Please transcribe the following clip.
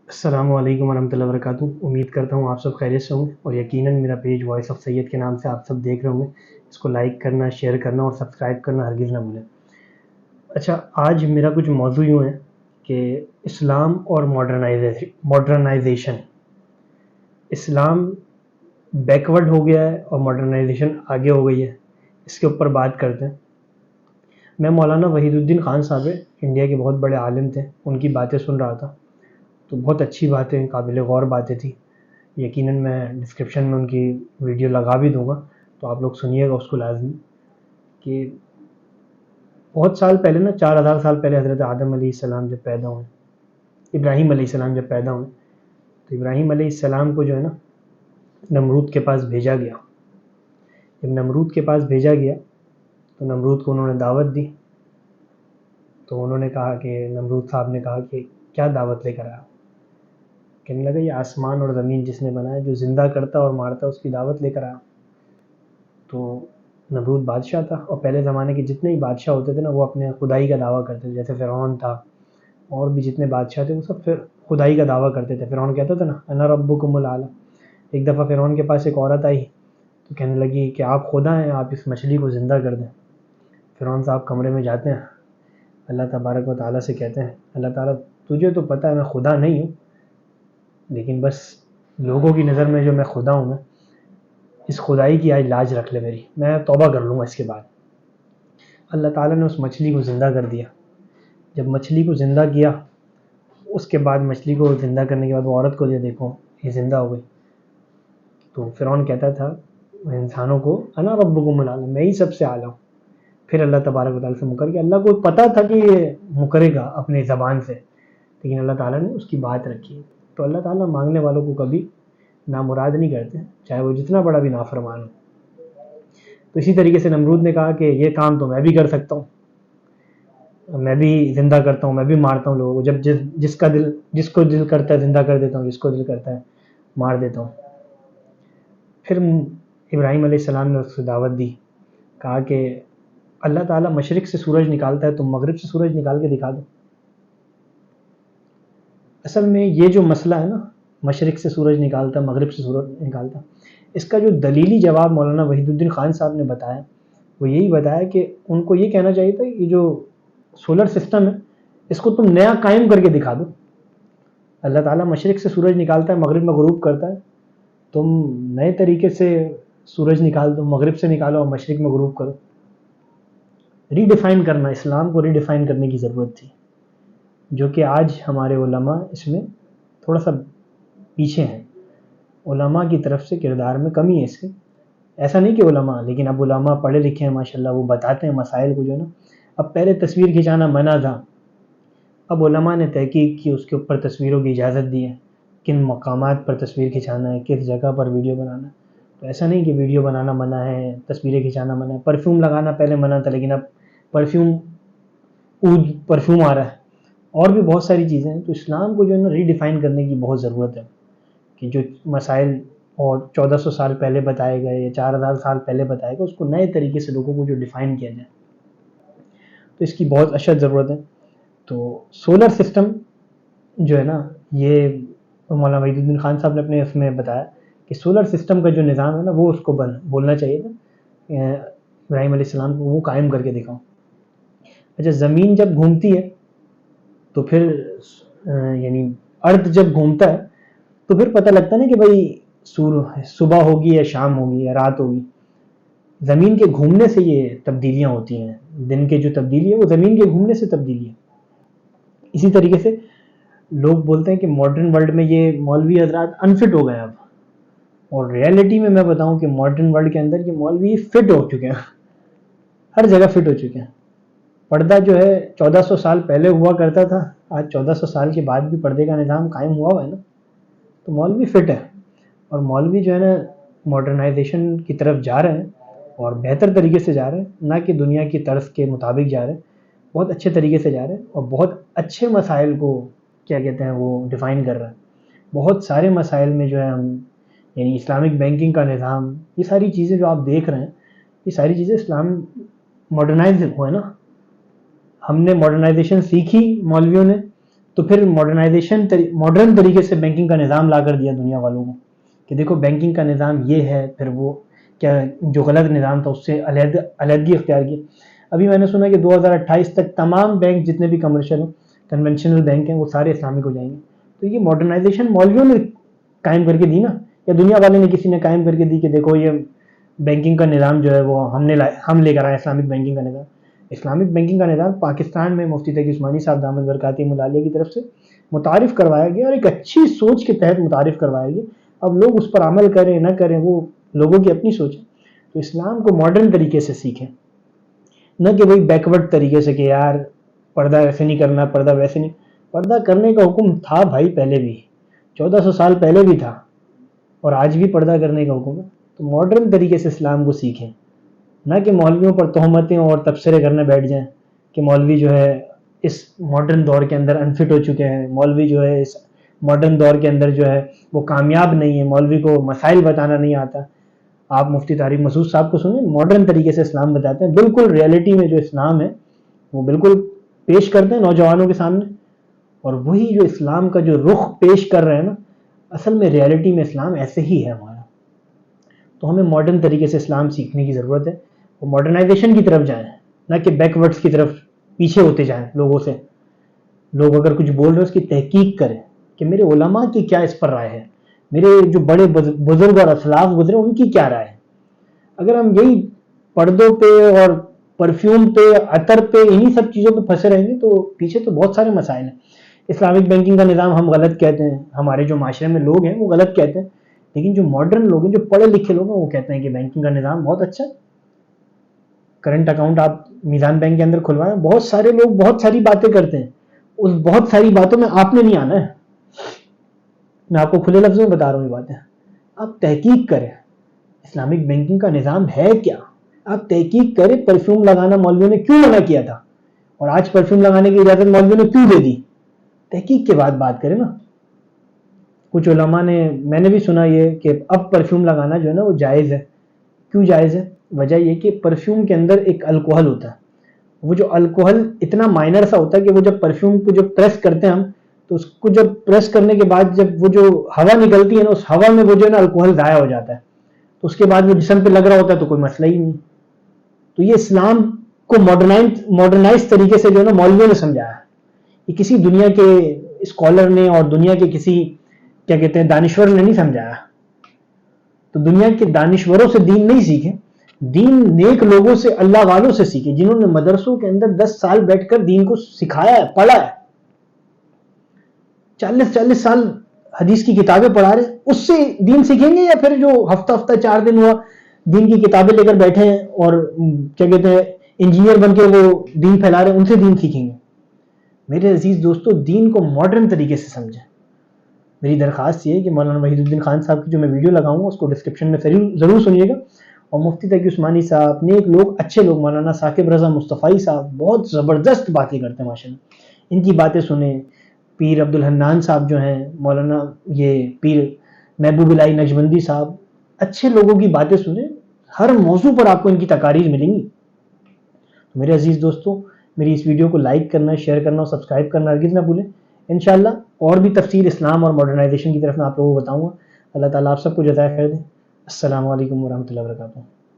السلام علیکم ورحمۃ اللہ وبرکاتہ۔ امید کرتا ہوں آپ سب خیریت سے ہوں گے اور یقیناً میرا پیج وائس آف سید کے نام سے آپ سب دیکھ رہے ہوں گے۔ اس کو لائک کرنا، شیئر کرنا اور سبسکرائب کرنا ہرگز نہ بھولیں۔ اچھا، آج میرا کچھ موضوع یوں ہے کہ اسلام اور ماڈرنائزیشن۔ اسلام بیکورڈ ہو گیا ہے اور ماڈرنائزیشن آگے ہو گئی ہے، اس کے اوپر بات کرتے ہیں۔ میں مولانا وحید الدین خان صاحب انڈیا کے بہت بڑے عالم تھے، ان کی باتیں سن رہا تھا تو بہت اچھی باتیں، قابل غور باتیں تھیں۔ یقیناً میں ڈسکرپشن میں ان کی ویڈیو لگا بھی دوں گا، تو آپ لوگ سنیے گا اس کو لازمی۔ کہ بہت سال پہلے 4000 سال پہلے حضرت آدم علیہ السلام جب پیدا ہوئے، ابراہیم علیہ السلام جب پیدا ہوئے، تو ابراہیم علیہ السلام کو جو ہے نا نمرود کے پاس بھیجا گیا۔ جب نمرود کے پاس بھیجا گیا تو نمرود کو انہوں نے دعوت دی، تو انہوں نے کہا کہ نمرود صاحب نے کہا کہ کیا دعوت لے کر آیا؟ کہنے لگا یہ آسمان اور زمین جس نے بنایا، جو زندہ کرتا اور مارتا، اس کی دعوت لے کر آیا۔ تو نمرود بادشاہ تھا، اور پہلے زمانے کے جتنے ہی بادشاہ ہوتے تھے نا، وہ اپنے خدائی کا دعویٰ کرتے تھے۔ جیسے فرعون تھا، اور بھی جتنے بادشاہ تھے وہ سب پھر خدائی کا دعویٰ کرتے تھے۔ فرعون کہتا تھا نا انا ربکم الاعلی۔ ایک دفعہ فرعون کے پاس ایک عورت آئی تو کہنے لگی کہ آپ خدا ہیں، آپ اس مچھلی کو زندہ کر دیں۔ فرعون صاحب کمرے میں جاتے ہیں، اللہ تبارک و تعالیٰ سے کہتے ہیں اللہ تعالیٰ تجھے تو پتہ ہے میں خدا نہیں ہوں، لیکن بس لوگوں کی نظر میں جو میں خدا ہوں، میں اس خدائی کی آج لاج رکھ لے میری، میں توبہ کر لوں گا اس کے بعد۔ اللہ تعالیٰ نے اس مچھلی کو زندہ کر دیا۔ جب مچھلی کو زندہ کیا، اس کے بعد مچھلی کو زندہ کرنے کے بعد وہ عورت کو دے دیکھو یہ زندہ ہو گئی۔ تو فرعون کہتا تھا انسانوں کو انا ربکم الاعلی، میں ہی سب سے اعلیٰ ہوں۔ پھر اللہ تبارک و تعالیٰ سے مکر گیا۔ اللہ کو پتہ تھا کہ یہ مکرے گا اپنی زبان سے، لیکن اللہ تعالیٰ نے اس کی بات رکھی۔ تو اللہ تعالیٰ مانگنے والوں کو کبھی نامراد نہیں کرتے، چاہے وہ جتنا بڑا بھی نافرمان ہو۔ تو اسی طریقے سے نمرود نے کہا کہ یہ کام تو میں بھی کر سکتا ہوں، میں بھی زندہ کرتا ہوں، میں بھی مارتا ہوں لوگوں کو، جب جس کو دل کرتا ہے زندہ کر دیتا ہوں، جس کو دل کرتا ہے مار دیتا ہوں۔ پھر ابراہیم علیہ السلام نے اس کو دعوت دی، کہا کہ اللہ تعالیٰ مشرق سے سورج نکالتا ہے، تم مغرب سے سورج نکال کے دکھا دو۔ اصل میں یہ جو مسئلہ ہے نا، مشرق سے سورج نکالتا، مغرب سے سورج نکالتا، اس کا جو دلیلی جواب مولانا وحید الدین خان صاحب نے بتایا، وہ یہی بتایا کہ ان کو یہ کہنا چاہیے تھا یہ جو سولر سسٹم ہے اس کو تم نیا قائم کر کے دکھا دو۔ اللہ تعالیٰ مشرق سے سورج نکالتا ہے، مغرب میں غروب کرتا ہے، تم نئے طریقے سے سورج نکال دو، مغرب سے نکالو اور مشرق میں غروب کرو۔ ری ڈیفائن کرنا، اسلام کو ری ڈیفائن کرنے کی ضرورت تھی، جو کہ آج ہمارے علماء اس میں تھوڑا سا پیچھے ہیں۔ علماء کی طرف سے کردار میں کمی ہے اس کی۔ ایسا نہیں کہ علماء، لیکن اب علماء پڑھے لکھے ہیں ماشاءاللہ، وہ بتاتے ہیں مسائل کو جو ہے نا۔ اب پہلے تصویر کھنچانا منع تھا، اب علماء نے تحقیق کی، اس کے اوپر تصویروں کی اجازت دی ہے، کن مقامات پر تصویر کھنچانا ہے، کس جگہ پر ویڈیو بنانا ہے۔ تو ایسا نہیں کہ ویڈیو بنانا منع ہے، تصویریں کھنچانا منع ہے۔ پرفیوم لگانا پہلے منع تھا، لیکن اب پرفیوم آ رہا ہے، اور بھی بہت ساری چیزیں ہیں۔ تو اسلام کو جو ہے نا ری ڈیفائن کرنے کی بہت ضرورت ہے، کہ جو مسائل اور 1400 سال پہلے بتائے گئے یا 4000 سال پہلے بتائے گئے، اس کو نئے طریقے سے لوگوں کو جو ڈیفائن کیا جائے، تو اس کی بہت اشد ضرورت ہے۔ تو سولر سسٹم جو ہے نا، یہ مولانا وحید الدین خان صاحب نے اپنے اس میں بتایا کہ سولر سسٹم کا جو نظام ہے نا، وہ اس کو بولنا چاہیے تھا ابراہیم علیہ السلام کو، وہ قائم کر کے دکھاؤ۔ اچھا، زمین جب گھومتی ہے تو پھر یعنی ارتھ جب گھومتا ہے تو پھر پتہ لگتا ہے نا کہ بھائی صبح ہوگی یا شام ہوگی یا رات ہوگی۔ زمین کے گھومنے سے یہ تبدیلیاں ہوتی ہیں، دن کے جو تبدیلی ہے وہ زمین کے گھومنے سے تبدیلی ہے۔ اسی طریقے سے لوگ بولتے ہیں کہ ماڈرن ورلڈ میں یہ مولوی حضرات انفٹ ہو گئے اب، اور ریئلٹی میں بتاؤں کہ ماڈرن ورلڈ کے اندر یہ مولوی فٹ ہو چکے ہیں، ہر جگہ فٹ ہو چکے ہیں۔ پردہ جو ہے 1400 سال پہلے ہوا کرتا تھا، آج 1400 سال کے بعد بھی پردے کا نظام قائم ہوا ہے نا، تو مولوی فٹ ہے۔ اور مولوی جو ہے نا ماڈرنائزیشن کی طرف جا رہے ہیں، اور بہتر طریقے سے جا رہے ہیں، نہ کہ دنیا کی طرز کے مطابق جا رہے ہیں، بہت اچھے طریقے سے جا رہے ہیں، اور بہت اچھے مسائل کو کیا کہتے ہیں وہ ڈیفائن کر رہے ہیں۔ بہت سارے مسائل میں جو ہے ہم یعنی اسلامک بینکنگ کا نظام، یہ ساری چیزیں جو آپ دیکھ رہے ہیں، یہ ساری چیزیں اسلام ماڈرنائز ہوا ہے نا۔ ہم نے ماڈرنائزیشن سیکھی مولویوں نے، تو پھر ماڈرن طریقے سے بینکنگ کا نظام لا کر دیا دنیا والوں کو کہ دیکھو بینکنگ کا نظام یہ ہے، پھر وہ کیا جو غلط نظام تھا اس سے علیحدگی اختیار کی۔ ابھی میں نے سنا کہ 2028 تک تمام بینک جتنے بھی کمرشل کنونشنل بینک ہیں وہ سارے اسلامک ہو جائیں گے۔ تو یہ ماڈرنائزیشن مولویوں نے قائم کر کے دی نا، یا دنیا والے نے کسی نے قائم کر کے دی کہ دیکھو یہ بینکنگ کا نظام جو ہے وہ ہم لے کر آئے اسلامک بینکنگ کا نظام۔ اسلامک بینکنگ کا نظام پاکستان میں مفتی تقی عثمانی صاحب دامت برکاتہ ملالیہ کی طرف سے متعارف کروایا گیا، اور ایک اچھی سوچ کے تحت متعارف کروایا گیا۔ اب لوگ اس پر عمل کریں نہ کریں وہ لوگوں کی اپنی سوچ ہے۔ تو اسلام کو ماڈرن طریقے سے سیکھیں، نہ کہ وہی بیکورڈ طریقے سے کہ یار پردہ ایسے نہیں کرنا، پردہ ویسے نہیں۔ پردہ کرنے کا حکم تھا بھائی، پہلے بھی 1400 سال پہلے بھی تھا، اور آج بھی پردہ کرنے کا حکم ہے۔ تو ماڈرن طریقے سے اسلام کو سیکھیں، نہ کہ مولویوں پر تہمتیں اور تبصرے کرنے بیٹھ جائیں کہ مولوی جو ہے اس ماڈرن دور کے اندر انفٹ ہو چکے ہیں، مولوی جو ہے اس ماڈرن دور کے اندر جو ہے وہ کامیاب نہیں ہے، مولوی کو مسائل بتانا نہیں آتا۔ آپ مفتی طارق مسعود صاحب کو سنیں، ماڈرن طریقے سے اسلام بتاتے ہیں، بالکل ریئلٹی میں جو اسلام ہے وہ بالکل پیش کرتے ہیں نوجوانوں کے سامنے، اور وہی جو اسلام کا جو رخ پیش کر رہے ہیں نا، اصل میں ریئلٹی میں اسلام ایسے ہی ہے ہمارا۔ تو ہمیں ماڈرن طریقے سے اسلام سیکھنے کی ضرورت ہے، وہ ماڈرنائزیشن کی طرف جائیں، نہ کہ بیک ورڈس کی طرف پیچھے ہوتے جائیں لوگوں سے۔ لوگ اگر کچھ بول رہے ہیں اس کی تحقیق کریں کہ میرے علماء کی کیا اس پر رائے ہے، میرے جو بڑے بزرگ اور اسلاف گزرے ان کی کیا رائے ہے۔ اگر ہم یہی پردوں پہ اور پرفیوم پہ، عطر پہ، انہی سب چیزوں پہ پھنسے رہیں گے تو پیچھے تو بہت سارے مسائل ہیں۔ اسلامک بینکنگ کا نظام ہم غلط کہتے ہیں، ہمارے جو معاشرے میں لوگ ہیں وہ غلط کہتے ہیں، لیکن جو ماڈرن لوگ ہیں، جو پڑھے لکھے لوگ ہیں، وہ کہتے ہیں کہ بینکنگ کا نظام بہت اچھا ہے۔ کرنٹ اکاؤنٹ آپ میزان بینک کے اندر کھلوائیں، بہت سارے لوگ بہت ساری باتیں کرتے ہیں، اس بہت ساری باتوں میں آپ نے نہیں آنا ہے۔ میں آپ کو کھلے لفظوں میں بتا رہا ہوں یہ باتیں، آپ تحقیق کریں اسلامک بینکنگ کا نظام ہے کیا، آپ تحقیق کریں پرفیوم لگانا مولویوں نے کیوں منع کیا تھا، اور آج پرفیوم لگانے کی اجازت مولویوں نے کیوں دے دی۔ تحقیق کے بعد بات کریں نا۔ کچھ علماء نے، میں نے بھی سنا یہ کہ اب پرفیوم لگانا جو ہے نا وہ جائز ہے۔ کیوں جائز ہے؟ وجہ یہ کہ پرفیوم کے اندر ایک الکوہل ہوتا ہے، وہ جو الکوہل اتنا مائنر سا ہوتا ہے کہ وہ جب پرفیوم کو جب پریس کرتے ہیں ہم، تو اس کو جب پریس کرنے کے بعد جب وہ جو ہوا نکلتی ہے نا، اس ہوا میں وہ جو ہے نا الکوہل ضائع ہو جاتا ہے، تو اس کے بعد وہ جسم پہ لگ رہا ہوتا ہے تو کوئی مسئلہ ہی نہیں۔ تو یہ اسلام کو ماڈرنائز طریقے سے جو ہے نا مولویوں نے سمجھایا ہے، یہ کسی دنیا کے اسکالر نے اور دنیا کے کسی کیا کہتے ہیں دانشور نے نہیں سمجھایا۔ تو دنیا کے دانشوروں سے دین نہیں سیکھے، دین نیک لوگوں سے، اللہ والوں سے سیکھے، جنہوں نے مدرسوں کے اندر 10 سال بیٹھ کر دین کو سکھایا ہے، پڑھا ہے، 40 سال حدیث کی کتابیں پڑھا رہے، اس سے دین سیکھیں گے، یا پھر جو ہفتہ 4 دن ہوا دین کی کتابیں لے کر بیٹھے ہیں اور کیا کہتے ہیں انجینئر بن کے وہ دین پھیلا رہے ہیں، ان سے دین سیکھیں گے؟ میرے عزیز دوستو، دین کو ماڈرن طریقے سے سمجھیں۔ میری درخواست یہ ہے کہ مولانا وحید الدین خان صاحب کی جو میں ویڈیو لگاؤں گا اس کو ڈسکرپشن میں ضرور سنیے گا، اور مفتی تقی عثمانی صاحب، نیک لوگ، اچھے لوگ، مولانا ثاقب رضا مصطفی صاحب بہت زبردست باتیں کرتے ہیں ماشاءاللہ، ان کی باتیں سنیں۔ پیر عبدالحنان صاحب جو ہیں، مولانا یہ پیر محبوب الہی نقشبندی صاحب، اچھے لوگوں کی باتیں سنیں، ہر موضوع پر آپ کو ان کی تقاریر ملیں گی۔ میرے عزیز دوستو، میری اس ویڈیو کو لائک کرنا، شیئر کرنا اور سبسکرائب کرنا ہرگز نہ بھولیں۔ انشاءاللہ اور بھی تفصیل اسلام اور ماڈرنائزیشن کی طرف میں آپ لوگوں کو بتاؤں گا۔ اللہ تعالیٰ آپ سب کو جزائے خیر دے۔ السلام علیکم ورحمۃ اللہ وبرکاتہ۔